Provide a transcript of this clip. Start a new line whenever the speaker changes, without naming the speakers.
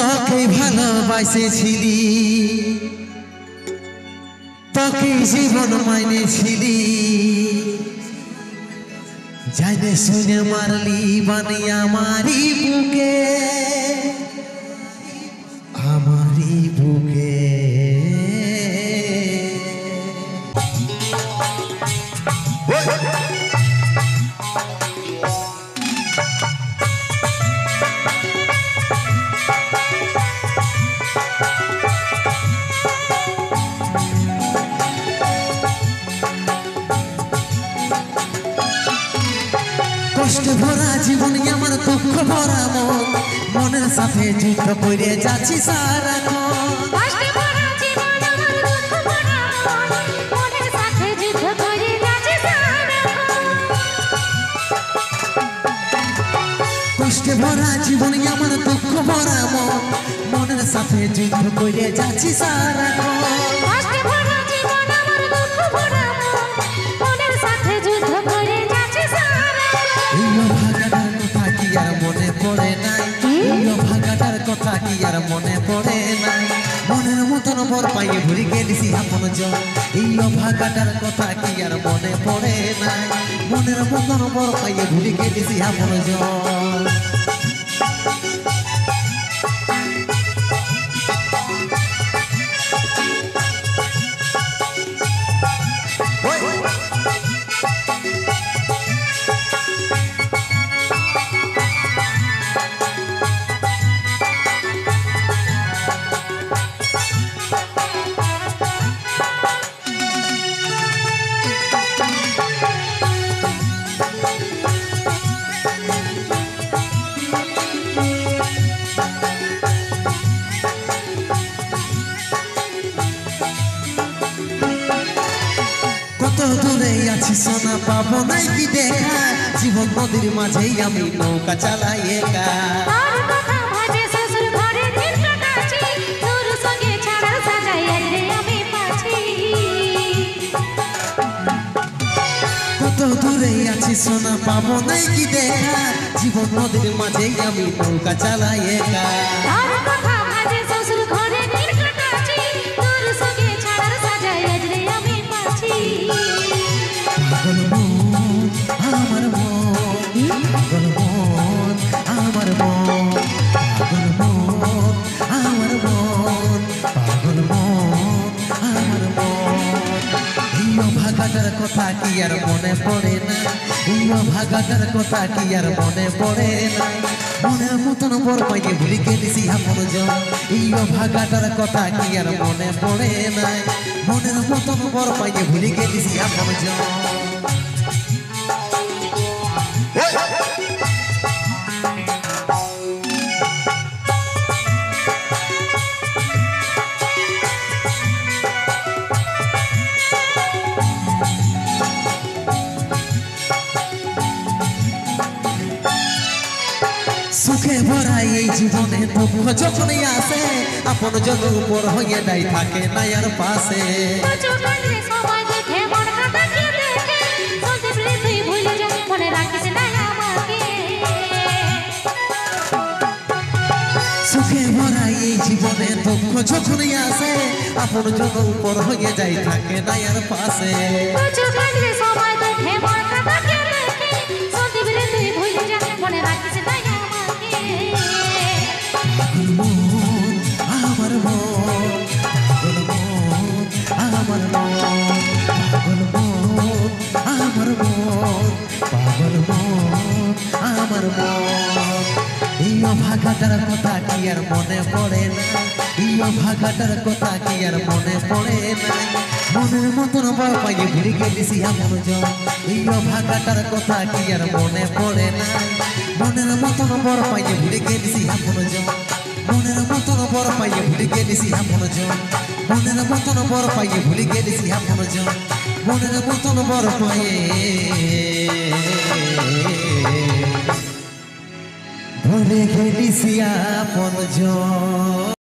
তোকে ভালোবাসেছিলি, তোকে জীবন মাইনেছিলি, জানে শুনে মারলি বানি আমারি বুকে, আমারি বুকে। কষ্ট ভরা জীবন আমার দুঃখ ভরা মন, মনের সাথে যুদ্ধ করে যাচ্ছি সারাক্ষণ।
কষ্ট ভরা জীবন আমার দুঃখ ভরা মন, মনের সাথে যুদ্ধ করে যাচ্ছি সারাক্ষণ।
কষ্ট ভরা জীবন আমার দুঃখ ভরা মন, মনের সাথে যুদ্ধ করে যাচ্ছি সারাক্ষণ।
কষ্ট ভরা জীবন আমার দুঃখ ভরা মন, মনের সাথে যুদ্ধ করে যাচ্ছি সারাক্ষণ।
এই ভাগাটার কথা কি আর মনে পড়ে নাই, এই ভাগাটার কথা কি আর মনে পড়ে নাই, মনের মতন বর পাইয়ে ভুলে গেলিছি আপন জন। এই ভাগাটার কথা কি আর মনে পড়ে নাই, মনের মতন বর পাইয়ে ভুলে গেলিছি আপন জন। কত দূরে আছি সোনা পাবো নাই কি দেখা, জীবন নদীর মাঝেই আমি নৌকা চালাই একা।
আর কথা ভাবে শ্বশুর ঘরে দিন কাটাচ্ছি, তোর সঙ্গে ছাড়া সাজাই রে আমি পাচ্ছি।
কত দূরে আছি সোনা পাবো নাই কি দেখা, জীবন নদীর মাঝেই আমি নৌকা চালাই একা।
আর কথা ভাবে শ্বশুর ঘরে দিন কাটাচ্ছি, তোর সঙ্গে ছাড়া সাজাই রে আমি পাচ্ছি।
পাগল মন আমার মন, পাগল মন আমার মন, পাগল মন আমার মন, পাগল মন আমার মন। এই ভাগাটার কথা কি আর মনে পড়ে না, এই ভাগাটার কথা কি আর মনে পড়ে না, মনের মতন বর পাইয়ে ভুলে গেলিছি আপন জন। এই ভাগাটার কথা কি আর মনে পড়ে না, মনের মতন বর পাইয়ে ভুলে গেলিছি আপন জন। সুখে ভরা এই জীবনে দুঃখ যখনই আসে, আপন জন উপর হয়ে দায় থাকে না আর পাশে।
চোখে সময় দেখে মন কাটাকে দেখে, চলতে প্রিয় তুই ভুলে যা, মনে রাখিস না আমাকে।
সুখে ভরা এই জীবনে দুঃখ যখনই আসে, আপন জন উপর হয়ে যায় থাকে না আর পাশে।
চোখে সময় দেখে মন কাটাকে দেখে, চলতে প্রিয় তুই ভুলে যা, মনে রাখিস না আমাকে।
পাগল মন আমার মন, পাগল মন আমার মন, পাগল মন আমার মন, পাগল মন আমার মন। এই ভাগাটার কথা কি আর মনে পড়ে না, এই ভাগাটার কথা কি আর মনে পড়ে না, মনের মতন বর পাইয়ে ভুলে গেলিছি আপন জন। এই ভাগাটার কথা কি আর মনে পড়ে না, মনের মতন বর পাইয়ে ভুলে গেলিছি আপন জন। মনের মতন বর পাইয়ে ভুলে গেলিছি আপন জন, মনের মতন বর পাইয়ে ভুলে গেলিছি আপন জন, মনের মতন বর পাইয়ে ভুলে গেলিছি আপন জন।